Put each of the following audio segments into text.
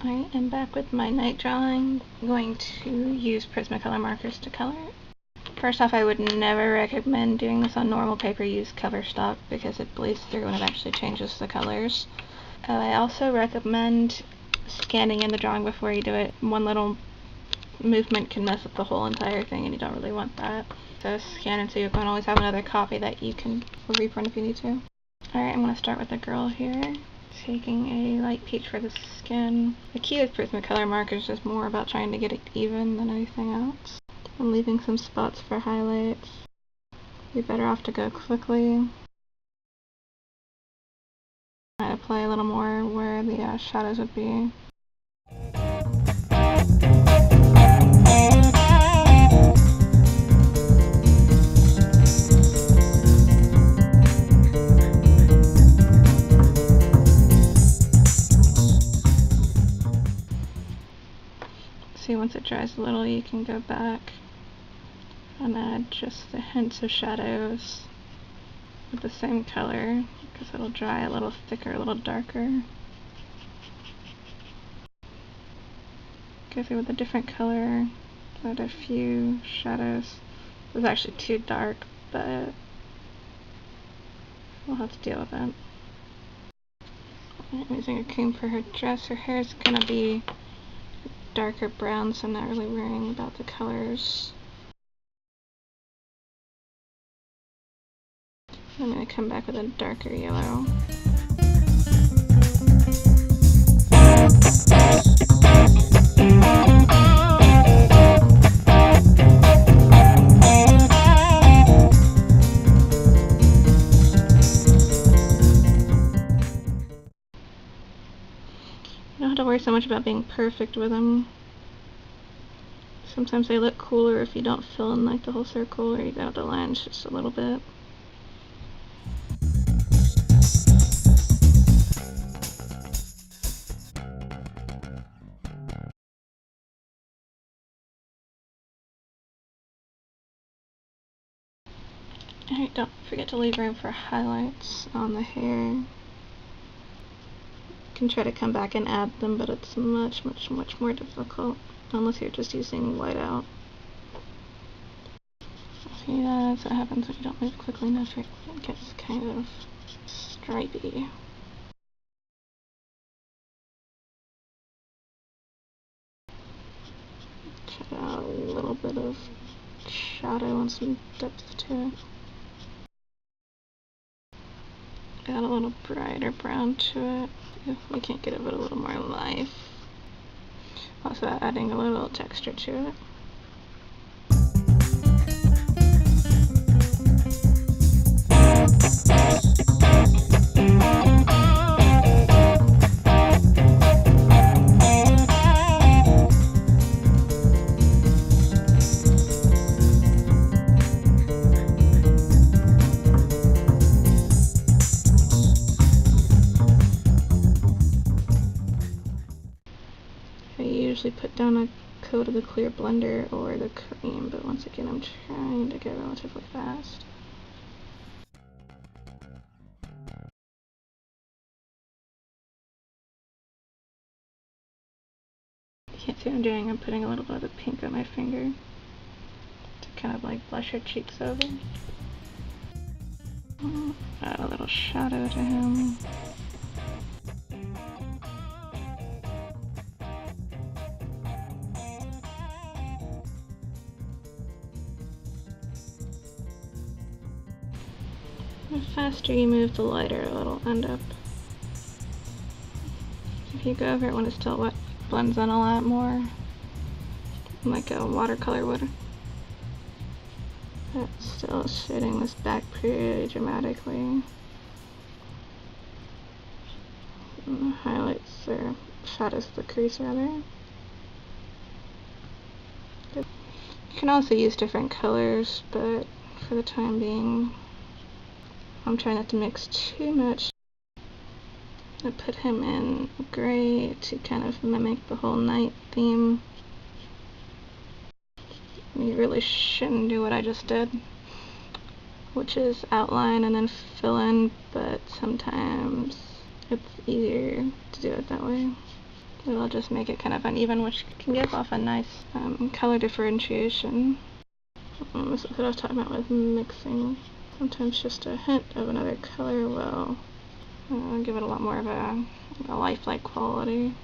Alright, I'm back with my night drawing. I'm going to use PrismaColor markers to color it. First off, I would never recommend doing this on normal paper. Use cover stock because it bleeds through and it actually changes the colors. I also recommend scanning in the drawing before you do it. One little movement can mess up the whole entire thing and you don't really want that. So scan it so you can always have another copy that you can reprint if you need to. Alright, I'm going to start with the girl here. Taking a light peach for the skin. The key with PrismaColor markers is more about trying to get it even than anything else. I'm leaving some spots for highlights. You're better off to go quickly. I apply a little more where the shadows would be. See, once it dries a little, you can go back and add just the hints of shadows with the same color, because it'll dry a little thicker, a little darker. Go through with a different color, add a few shadows. It was actually too dark, but we'll have to deal with it. I'm using a cream for her dress. Her hair is going to be darker brown, so I'm not really worrying about the colors. I'm going to come back with a darker yellow. You don't have to worry so much about being perfect with them. Sometimes they look cooler if you don't fill in like the whole circle, or you go out the lines just a little bit. Alright, don't forget to leave room for highlights on the hair. You can try to come back and add them, but it's much more difficult unless you're just using whiteout. See, that's what happens when you don't move quickly enough. It gets kind of stripy. Check out a little bit of shadow and some depth to it. Add a little brighter brown to it. If we can't give it a little more life. Also adding a little texture to it. I usually put down a coat of the clear blender or the cream, but once again I'm trying to go relatively fast. You can't see what I'm doing, I'm putting a little bit of the pink on my finger to kind of like blush her cheeks over. Add a little shadow to him. The faster you move, the lighter it'll end up. If you go over it when it's still wet, it blends in a lot more, like a watercolor would. It's still shading this back pretty dramatically. And the highlights or shadows of the crease rather. You can also use different colors, but for the time being, I'm trying not to mix too much. I put him in gray to kind of mimic the whole night theme. You really shouldn't do what I just did, which is outline and then fill in, but sometimes it's easier to do it that way. It'll just make it kind of uneven, which can give off a nice color differentiation. This is what I was talking about with mixing. Sometimes just a hint of another color will give it a lot more of a lifelike quality,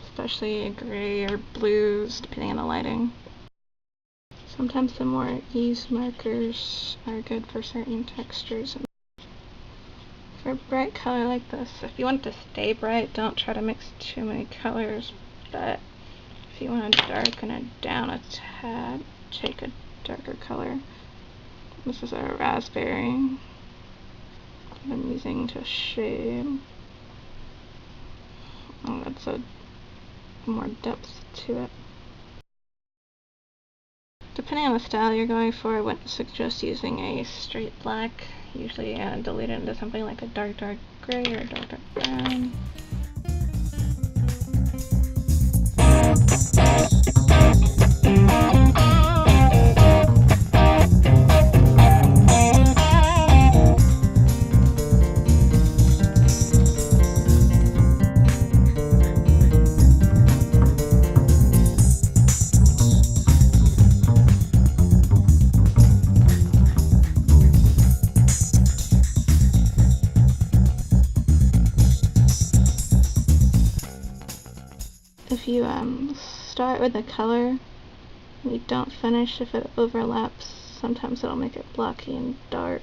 especially gray or blues, depending on the lighting. Sometimes the more ease markers are good for certain textures. For a bright color like this, if you want it to stay bright, don't try to mix too many colors, but if you want to darken it down a tad, take a darker color. This is a raspberry I'm using to shade. Oh, that's a more depth to it. Depending on the style you're going for, I wouldn't suggest using a straight black. Usually dilute it into something like a dark gray or a dark brown. If you start with a color and you don't finish, if it overlaps, sometimes it'll make it blocky and dark.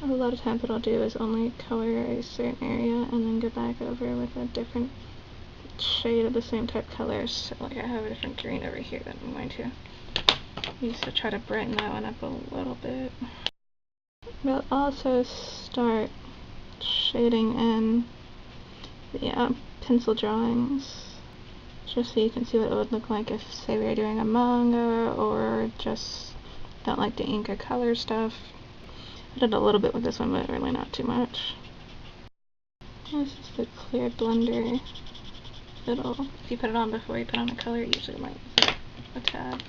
A lot of times what I'll do is only color a certain area and then go back over with a different shade of the same type colors. So like I have a different green over here that I'm going to use to try to brighten that one up a little bit. We'll also start shading in the pencil drawings, just so you can see what it would look like if, say, we were doing a manga or just don't like to ink or color stuff. I did a little bit with this one, but really not too much. This is the clear blender. If you put it on before you put on the color, it usually lightens it a tad.